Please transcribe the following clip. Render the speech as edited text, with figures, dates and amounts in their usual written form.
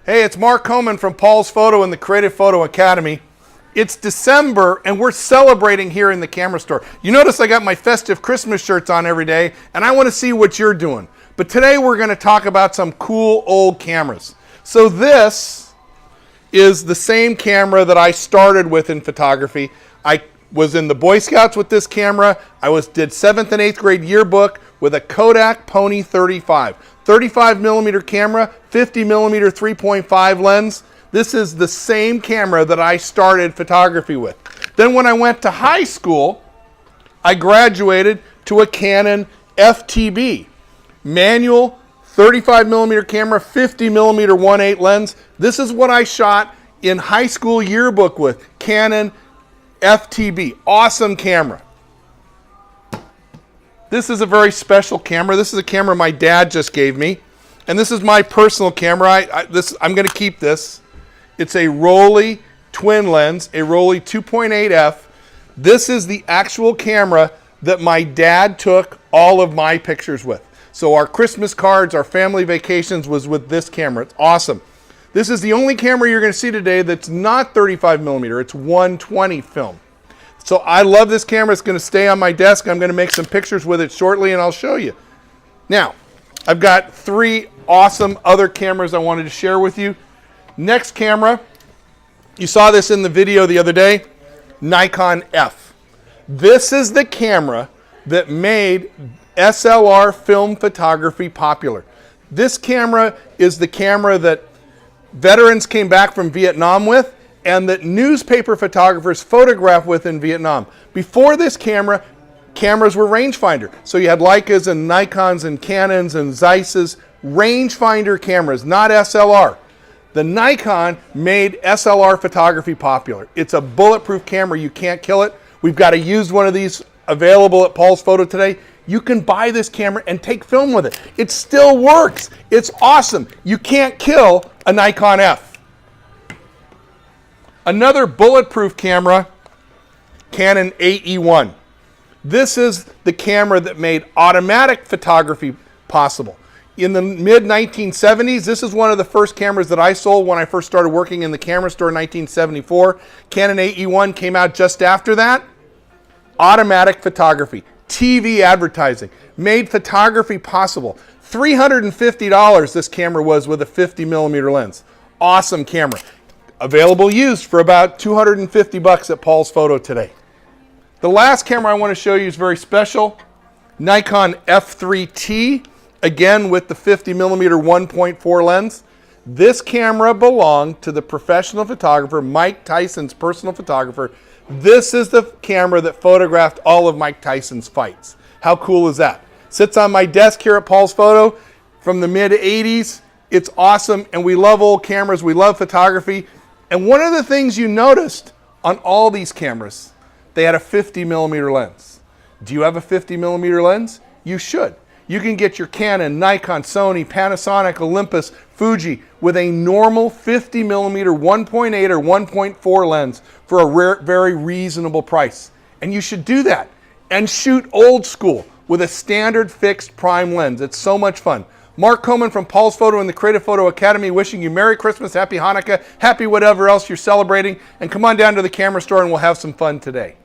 Hey, it's Mark Coman from Paul's Photo and the Creative Photo Academy. It's December and we're celebrating here in the camera store. You notice I got my festive Christmas shirts on every day and I want to see what you're doing. But today we're going to talk about some cool old cameras. So this is the same camera that I started with in photography. I was in the Boy Scouts with this camera. I did 7th and 8th grade yearbook with a Kodak Pony 35. 35 millimeter camera, 50 millimeter 3.5 lens. This is the same camera that I started photography with. Then when I went to high school, I graduated to a Canon FTB. Manual, 35 millimeter camera, 50 millimeter 1.8 lens. This is what I shot in high school yearbook with, Canon FTB. Awesome camera. This is a very special camera. This is a camera my dad just gave me. And this is my personal camera. I'm going to keep this. It's a Rollie twin lens, a Rollie 2.8 F. This is the actual camera that my dad took all of my pictures with. So our Christmas cards, our family vacations was with this camera. It's awesome. This is the only camera you're going to see today that's not 35 millimeter. It's 120 film. So I love this camera. It's going to stay on my desk. I'm going to make some pictures with it shortly and I'll show you. Now, I've got 3 awesome other cameras I wanted to share with you. Next camera, you saw this in the video the other day, Nikon F. This is the camera that made SLR film photography popular. This camera is the camera that veterans came back from Vietnam with and that newspaper photographers photographed with in Vietnam. Before this camera, cameras were rangefinder. So you had Leicas and Nikons and Canons and Zeiss's, rangefinder cameras, not SLR. The Nikon made SLR photography popular. It's a bulletproof camera. You can't kill it. We've got a used one of these available at Paul's Photo today. You can buy this camera and take film with it. It still works. It's awesome. You can't kill a Nikon F. Another bulletproof camera, Canon AE1. This is the camera that made automatic photography possible. In the mid-1970s, this is one of the first cameras that I sold when I first started working in the camera store in 1974. Canon AE1 came out just after that. Automatic photography, TV advertising, made photography possible. $350 this camera was with a 50 millimeter lens. Awesome camera. Available used for about 250 bucks at Paul's Photo today. The last camera I want to show you is very special. Nikon F3T, again with the 50 millimeter 1.4 lens. This camera belonged to the professional photographer, Mike Tyson's personal photographer. This is the camera that photographed all of Mike Tyson's fights. How cool is that? Sits on my desk here at Paul's Photo from the mid-80s. It's awesome, and we love old cameras. We love photography. And one of the things you noticed on all these cameras, they had a 50 millimeter lens. Do you have a 50 millimeter lens? You should. You can get your Canon, Nikon, Sony, Panasonic, Olympus, Fuji with a normal 50 millimeter 1.8 or 1.4 lens for a very reasonable price. And you should do that and shoot old school with a standard fixed prime lens. It's so much fun. Mark Coman from Paul's Photo and the Creative Photo Academy wishing you Merry Christmas, Happy Hanukkah, Happy whatever else you're celebrating, and come on down to the camera store and we'll have some fun today.